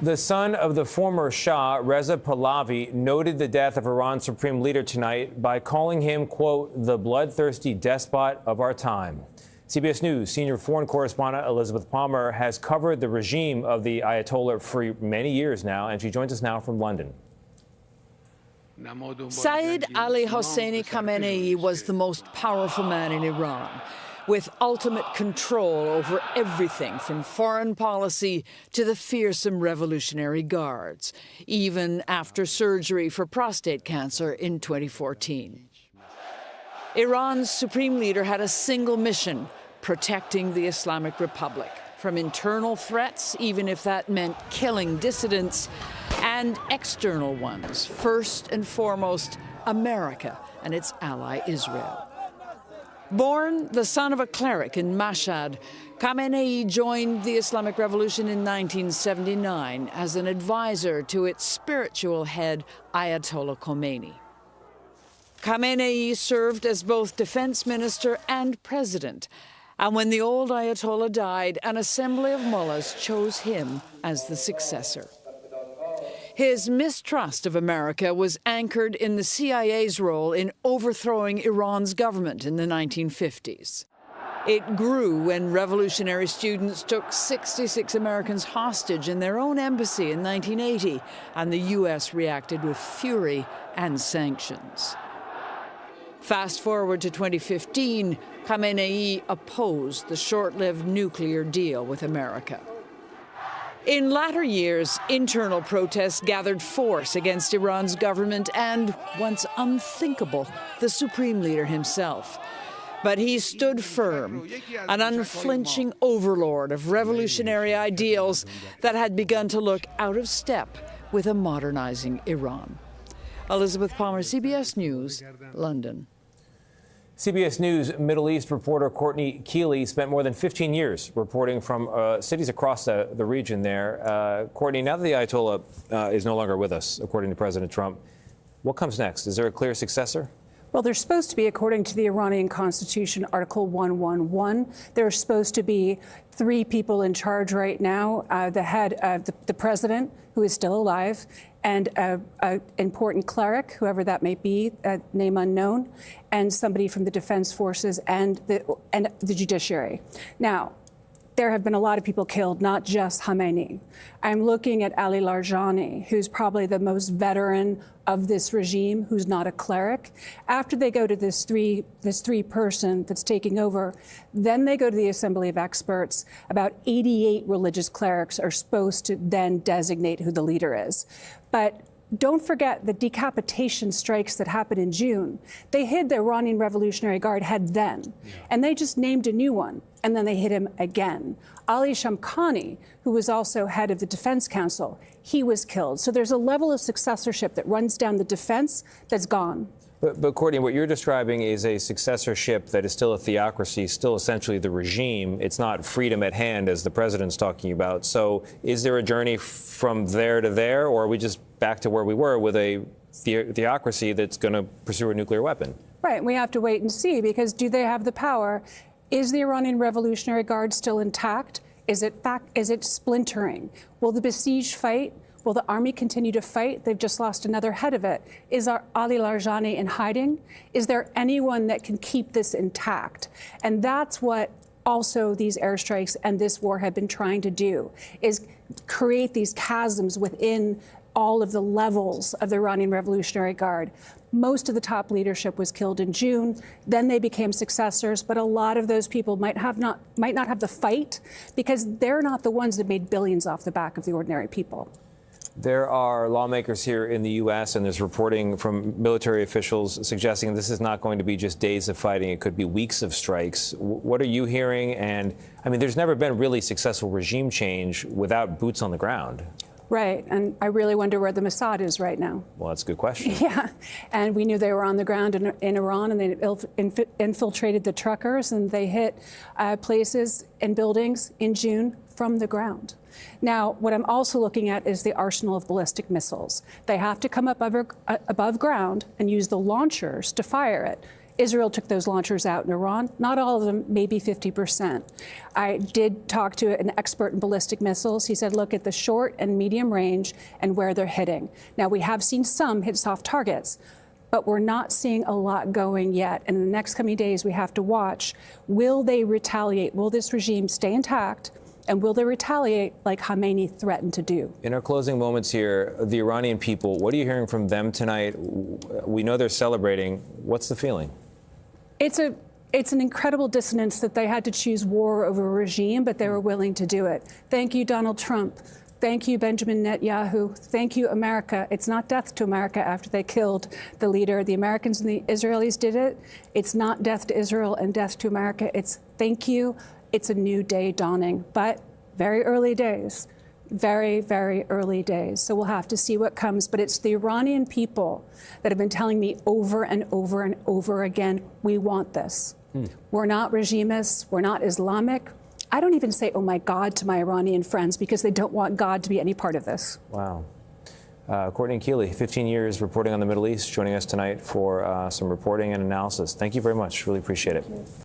The son of the former Shah, Reza Pahlavi, noted the death of Iran's supreme leader tonight by calling him, quote, the bloodthirsty despot of our time. CBS News senior foreign correspondent Elizabeth Palmer has covered the regime of the Ayatollah for many years now, and she joins us now from London. Ayatollah Ali Khamenei was the most powerful man in Iran, with ultimate control over everything from foreign policy to the fearsome Revolutionary Guards, even after surgery for prostate cancer in 2014. Iran's supreme leader had a single mission: protecting the Islamic Republic from internal threats, even if that meant killing dissidents, and external ones, first and foremost America and its ally Israel. Born the son of a cleric in Mashhad, Khamenei joined the Islamic Revolution in 1979 as an advisor to its spiritual head, Ayatollah Khamenei. Khamenei served as both defense minister and president, and when the old Ayatollah died, an assembly of mullahs chose him as the successor. His mistrust of America was anchored in the CIA's role in overthrowing Iran's government in the 1950s. It grew when revolutionary students took 66 Americans hostage in their own embassy in 1980, and the U.S. reacted with fury and sanctions. Fast forward to 2015, Khamenei opposed the short-lived nuclear deal with America. In latter years, internal protests gathered force against Iran's government and, once unthinkable, the supreme leader himself. But he stood firm, an unflinching overlord of revolutionary ideals that had begun to look out of step with a modernizing Iran. Elizabeth Palmer, CBS News, London. CBS News Middle East reporter Courtney Kealy spent more than 15 years reporting from cities across the region there. Courtney, now that the Ayatollah is no longer with us, according to President Trump, what comes next? Is there a clear successor? Well, there's supposed to be, according to the Iranian Constitution, Article 111, there's supposed to be 3 people in charge right now, the head of the president, who is still alive, and an important cleric, whoever that may be, name unknown, and somebody from the defense forces and the judiciary. Now, there have been a lot of people killed, not just Khamenei. I'm looking at Ali Larijani, who's probably the most veteran of this regime, who's not a cleric. After they go to this three person that's taking over, then they go to the Assembly of Experts. About 88 religious clerics are supposed to then designate who the leader is. But don't forget the decapitation strikes that happened in June. They hid the Iranian Revolutionary Guard head then, and they just named a new one, and then they hit him again. Ali Shamkhani, who was also head of the Defense Council, he was killed. So there's a level of successorship that runs down the defense that's gone. But Courtney, what you're describing is a successorship that is still a theocracy, still essentially the regime. It's not freedom at hand, as the president's talking about. So is there a journey from there to there, or are we just back to where we were with a theocracy that's going to pursue a nuclear weapon? Right. We have to wait and see, because do they have the power? Is the Iranian Revolutionary Guard still intact? Is it splintering? Will the besieged fight? Will the army continue to fight? They've just lost another head of it. Is Ali Larijani in hiding? Is there anyone that can keep this intact? And that's what also these airstrikes and this war have been trying to do, is create these chasms within all of the levels of the Iranian Revolutionary Guard. Most of the top leadership was killed in June. Then they became successors, but a lot of those people might not have the fight, because they're not the ones that made billions off the back of the ordinary people. There are lawmakers here in the U.S., and there's reporting from military officials suggesting this is not going to be just days of fighting. It could be weeks of strikes. What are you hearing? And, I mean, there's never been really successful regime change without boots on the ground. Right. And I really wonder where the Mossad is right now. Well, that's a good question. Yeah. And we knew they were on the ground in Iran, and they infiltrated the truckers, and they hit places and buildings in June from the ground. Now, what I'm also looking at is the arsenal of ballistic missiles. They have to come up above ground and use the launchers to fire it. Israel took those launchers out in Iran. Not all of them, maybe 50%. I did talk to an expert in ballistic missiles. He said, look at the short and medium range and where they're hitting. Now, we have seen some hit soft targets, but we're not seeing a lot going yet. And in the next coming days, we have to watch. Will they retaliate? Will this regime stay intact? And will they retaliate like Khamenei threatened to do? In our closing moments here, the Iranian people, what are you hearing from them tonight? We know they're celebrating. What's the feeling? It's an incredible dissonance that they had to choose war over a regime, but they were willing to do it. Thank you, Donald Trump. Thank you, Benjamin Netanyahu. Thank you, America. It's not death to America after they killed the leader. The Americans and the Israelis did it. It's not death to Israel and death to America. It's thank you. It's a new day dawning, but very early days, very, very early days. So we'll have to see what comes. But it's the Iranian people that have been telling me over and over and over again, we want this. We're not regimists. We're not Islamic. I don't even say, oh, my God, to my Iranian friends because they don't want God to be any part of this. Wow. Courtney Kealy, 15 years reporting on the Middle East, joining us tonight for some reporting and analysis. Thank you very much. Really appreciate it.